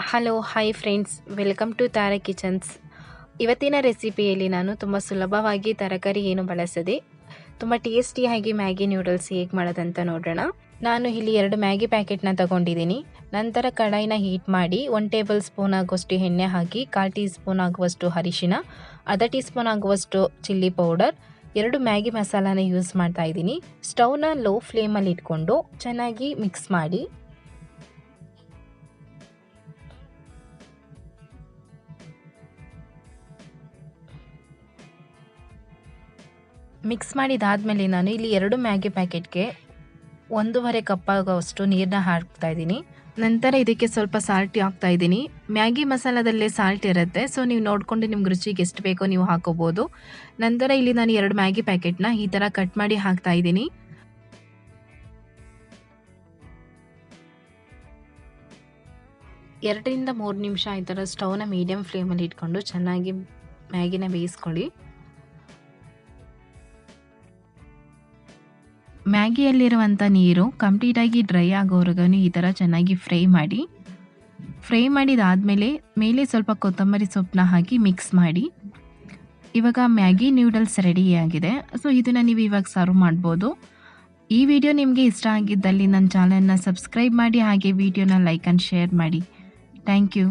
Hello hi friends, welcome to Taare kitchens. ಇವತ್ತಿನ ರೆಸಿಪಿಯಲ್ಲಿ ನಾನು ತುಂಬ ಸುಲಭವಾಗಿ ತರಕಾರಿ ಏನು ಬಳಸದೆ ತುಂಬ ಟೇಸ್ಟಿಯಾಗಿ ಮ್ಯಾಗಿ ನೂಡಲ್ಸ್ ಹೇಗೆ ಮಾಡೋದಂತ ನೋಡೋಣ. ನಾನು ಇಲ್ಲಿ 2 ಮ್ಯಾಗಿ ಪ್ಯಾಕೆಟ್ನ ತಗೊಂಡಿದ್ದೀನಿ. ನಂತರ ಕಡಾಯಿನ ಹೀಟ್ ಮಾಡಿ 1 ಟೇಬಲ್ ಸ್ಪೂನ್ ಆಗುವಷ್ಟು ಎಣ್ಣೆ ಹಾಕಿ 1/4 ಟೀ ಸ್ಪೂನ್ ಆಗುವಷ್ಟು ಅರಿಶಿನ, ಅರ್ಧ ಟೀ ಸ್ಪೂನ್ ಆಗುವಷ್ಟು ಚಿಲ್ಲಿ ಪೌಡರ್, 2 ಮ್ಯಾಗಿ ಮಸಾಲಾನ ಯೂಸ್ ಮಾಡ್ತಾ ಇದ್ದೀನಿ. ಸ್ಟವ್ನ ಲೋ ಫ್ಲೇಮಲ್ಲಿ ಇಟ್ಕೊಂಡು ಚೆನ್ನಾಗಿ ಮಿಕ್ಸ್ ಮಾಡಿ. ಮಿಕ್ಸ್ ಮಾಡಿದಾದಮೇಲೆ ನಾನು ಇಲ್ಲಿ 2 ಮ್ಯಾಗಿ ಪ್ಯಾಕೆಟ್ಗೆ 1.5 ಕಪ್ ಆಗುವಷ್ಟು ನೀರನ್ನ ಹಾಕ್ತಾ ಇದ್ದೀನಿ. ನಂತರ ಇದಕ್ಕೆ ಸ್ವಲ್ಪ ಸಾಲ್ಟ್ ಹಾಕ್ತಾ ಇದ್ದೀನಿ. ಮ್ಯಾಗಿ ಮಸಾಲದಲ್ಲೇ ಸಾಲ್ಟ್ ಇರುತ್ತೆ, ಸೊ ನೀವು ನೋಡಿಕೊಂಡು ನಿಮ್ಗೆ ರುಚಿಗೆ ಎಷ್ಟು ಬೇಕೋ ನೀವು ಹಾಕೋಬೋದು. ನಂತರ ಇಲ್ಲಿ ನಾನು 2 ಮ್ಯಾಗಿ ಪ್ಯಾಕೆಟ್ನ ಈ ಥರ ಕಟ್ ಮಾಡಿ ಹಾಕ್ತಾ ಇದ್ದೀನಿ. ಎರಡರಿಂದ 3 ನಿಮಿಷ ಈ ಥರ ಸ್ಟವ್ನ ಮೀಡಿಯಮ್ ಫ್ಲೇಮಲ್ಲಿ ಇಟ್ಕೊಂಡು ಚೆನ್ನಾಗಿ ಮ್ಯಾಗಿನ ಬೇಯಿಸ್ಕೊಳ್ಳಿ. ಮ್ಯಾಗಿಯಲ್ಲಿರುವಂಥ ನೀರು ಕಂಪ್ಲೀಟಾಗಿ ಡ್ರೈ ಆಗೋವರೆಗೂ ಈ ಥರ ಚೆನ್ನಾಗಿ ಫ್ರೈ ಮಾಡಿದಾದಮೇಲೆ ಮೇಲೆ ಸ್ವಲ್ಪ ಕೊತ್ತಂಬರಿ ಸೊಪ್ಪನ್ನ ಹಾಕಿ ಮಿಕ್ಸ್ ಮಾಡಿ. ಇವಾಗ ಮ್ಯಾಗಿ ನೂಡಲ್ಸ್ ರೆಡಿಯಾಗಿದೆ. ಸೊ ಇದನ್ನು ನೀವು ಇವಾಗ ಸರ್ವ್ ಮಾಡ್ಬೋದು. ಈ ವಿಡಿಯೋ ನಿಮಗೆ ಇಷ್ಟ ಆಗಿದ್ದಲ್ಲಿ ನನ್ನ ಚಾನಲ್ನ ಸಬ್ಸ್ಕ್ರೈಬ್ ಮಾಡಿ, ಹಾಗೆ ವಿಡಿಯೋನ ಲೈಕ್ ಆ್ಯಂಡ್ ಶೇರ್ ಮಾಡಿ. Thank you.